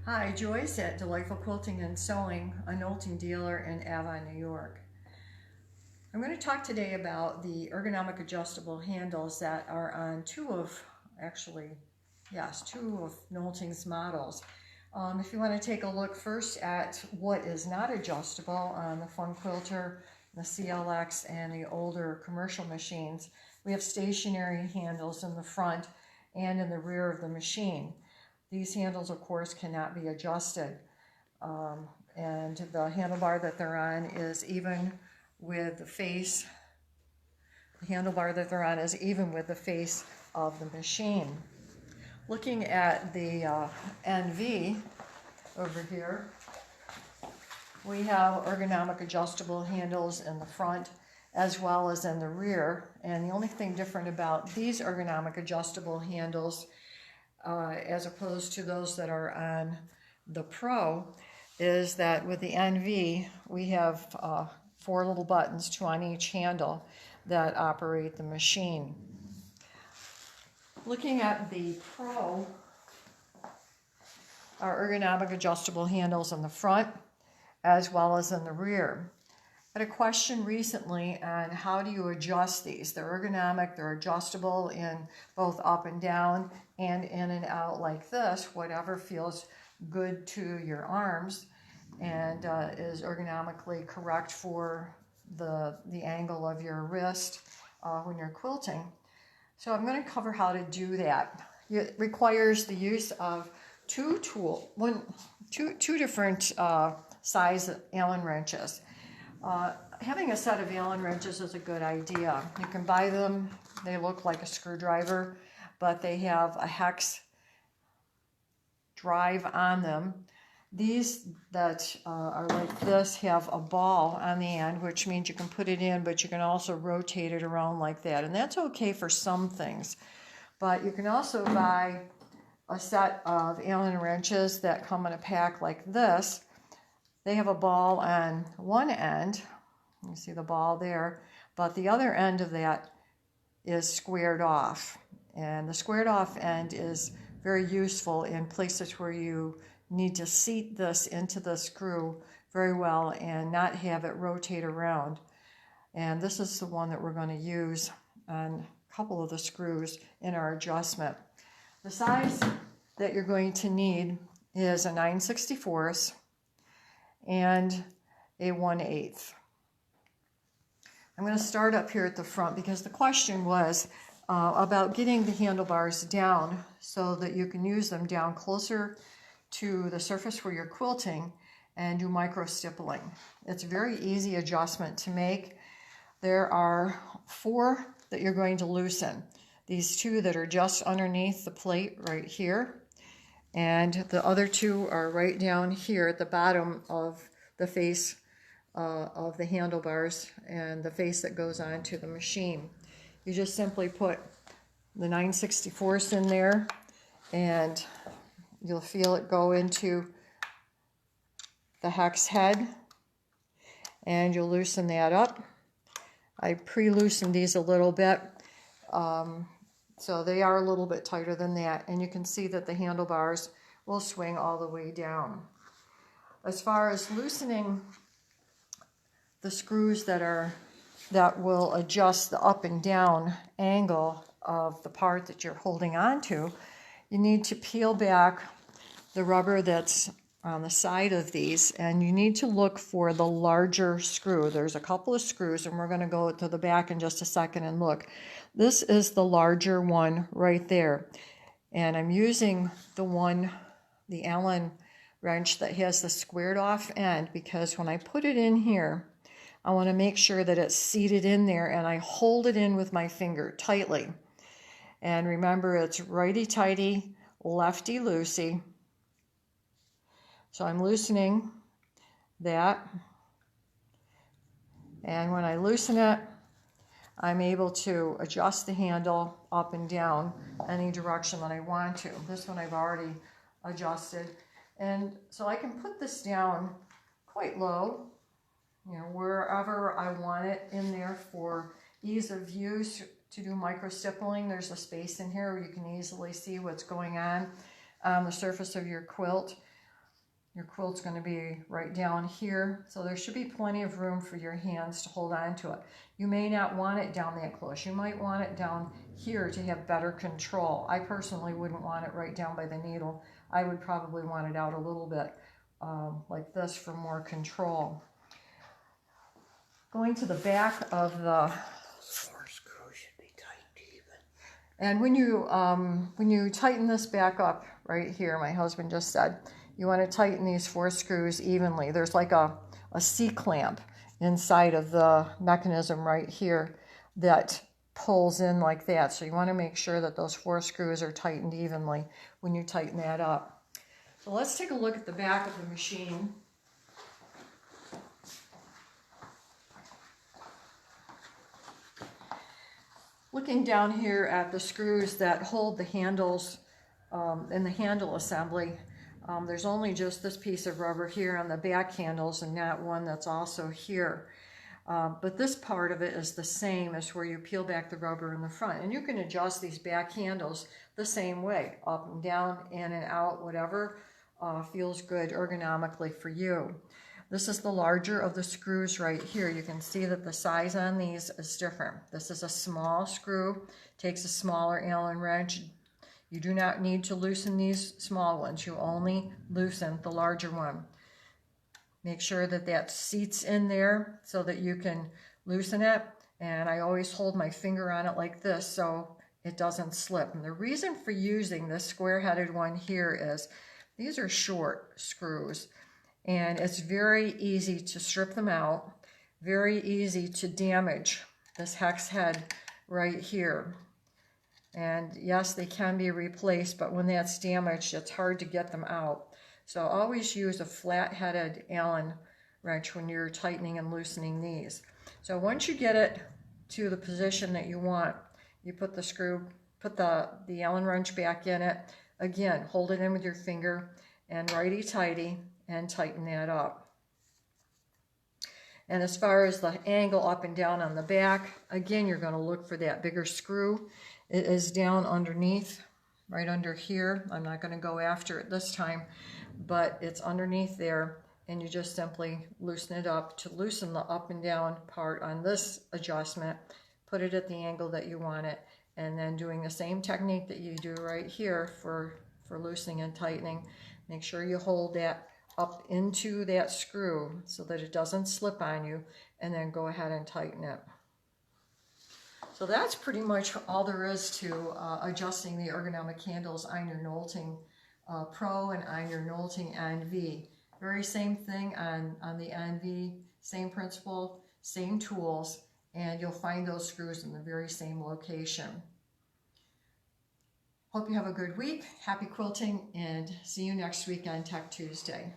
Hi, Joyce at Delightful Quilting and Sewing, a Nolting dealer in Avon, New York. I'm going to talk today about the ergonomic adjustable handles that are on two of Nolting's models. If you want to take a look first at what is not adjustable on the Fun Quilter, the CLX, and the older commercial machines, we have stationary handles in the front and in the rear of the machine. These handles, of course, cannot be adjusted, and the handlebar that they're on is even with the face. The handlebar that they're on is even with the face of the machine. Looking at the NV over here, we have ergonomic adjustable handles in the front as well as in the rear. And the only thing different about these ergonomic adjustable handles as opposed to those that are on the Pro is that with the NV we have 4 little buttons, 2 on each handle, that operate the machine. Looking at the Pro, our ergonomic adjustable handles in the front as well as in the rear. I had a question recently on how do you adjust these. They're ergonomic, they're adjustable in both up and down and in and out like this, whatever feels good to your arms and is ergonomically correct for the angle of your wrist when you're quilting. So I'm going to cover how to do that. It requires the use of two different size Allen wrenches. Having a set of Allen wrenches is a good idea. You can buy them, they look like a screwdriver, but they have a hex drive on them. These that are like this have a ball on the end, which means you can put it in, but you can also rotate it around like that. And that's okay for some things. But you can also buy a set of Allen wrenches that come in a pack like this. They have a ball on one end, you see the ball there, but the other end of that is squared off. And the squared off end is very useful in places where you need to seat this into the screw very well and not have it rotate around. And this is the one that we're going to use on a couple of the screws in our adjustment. The size that you're going to need is a 9/64 and a 1/8. I'm going to start up here at the front because the question was about getting the handlebars down so that you can use them down closer to the surface where you're quilting and do micro stippling. It's a very easy adjustment to make. There are 4 that you're going to loosen. These 2 that are just underneath the plate right here, and the other 2 are right down here at the bottom of the face of the handlebars and the face that goes onto the machine. You just simply put the 9/64 in there and you'll feel it go into the hex head and you'll loosen that up. I pre-loosened these a little bit. So they are a little bit tighter than that, and you can see that the handlebars will swing all the way down. As far as loosening the screws that will adjust the up and down angle of the part that you're holding on to, you need to peel back the rubber that's on the side of these, and you need to look for the larger screw. There's a couple of screws, and we're going to go to the back in just a second and look. This is the larger one right there, and I'm using the Allen wrench that has the squared off end because when I put it in here, I want to make sure that it's seated in there and I hold it in with my finger tightly. And remember, it's righty-tighty, lefty-loosey. So I'm loosening that, and when I loosen it, I'm able to adjust the handle up and down any direction that I want to. This one I've already adjusted, and so I can put this down quite low, wherever I want it in there for ease of use. To do micro stippling, there's a space in here where you can easily see what's going on the surface of your quilt. Your quilt's going to be right down here, so there should be plenty of room for your hands to hold on to it. You may not want it down that close. You might want it down here to have better control. I personally wouldn't want it right down by the needle. I would probably want it out a little bit like this for more control. Going to the back of the... 4 screws should be tightened even. And when you tighten this back up right here, my husband just said, you want to tighten these 4 screws evenly. There's like a C-clamp inside of the mechanism right here that pulls in like that. So you want to make sure that those 4 screws are tightened evenly when you tighten that up. So let's take a look at the back of the machine. Looking down here at the screws that hold the handles in the handle assembly, there's only just this piece of rubber here on the back handles and not one that's also here. But this part of it is the same as where you peel back the rubber in the front. And you can adjust these back handles the same way, up and down, in and out, whatever feels good ergonomically for you. This is the larger of the screws right here. You can see that the size on these is different. This is a small screw, takes a smaller Allen wrench. You do not need to loosen these small ones. You only loosen the larger one. Make sure that that seats in there so that you can loosen it. And I always hold my finger on it like this so it doesn't slip. And the reason for using this square-headed one here is these are short screws. And it's very easy to strip them out, very easy to damage this hex head right here. And yes, they can be replaced, but when that's damaged, it's hard to get them out. So always use a flat-headed Allen wrench when you're tightening and loosening these. So once you get it to the position that you want, you put the Allen wrench back in it. Again, hold it in with your finger and righty-tighty and tighten that up. And as far as the angle up and down on the back, again, you're going to look for that bigger screw. It is down underneath, right under here. I'm not going to go after it this time, but it's underneath there, and you just simply loosen it up. To loosen the up and down part on this adjustment, put it at the angle that you want it, and then doing the same technique that you do right here for loosening and tightening. Make sure you hold that up into that screw so that it doesn't slip on you, and then go ahead and tighten it. So that's pretty much all there is to adjusting the ergonomic handles on your Nolting Pro and on your Nolting NV. Very same thing on the NV, same principle, same tools, and you'll find those screws in the very same location. Hope you have a good week. Happy quilting, and see you next week on Tech Tuesday.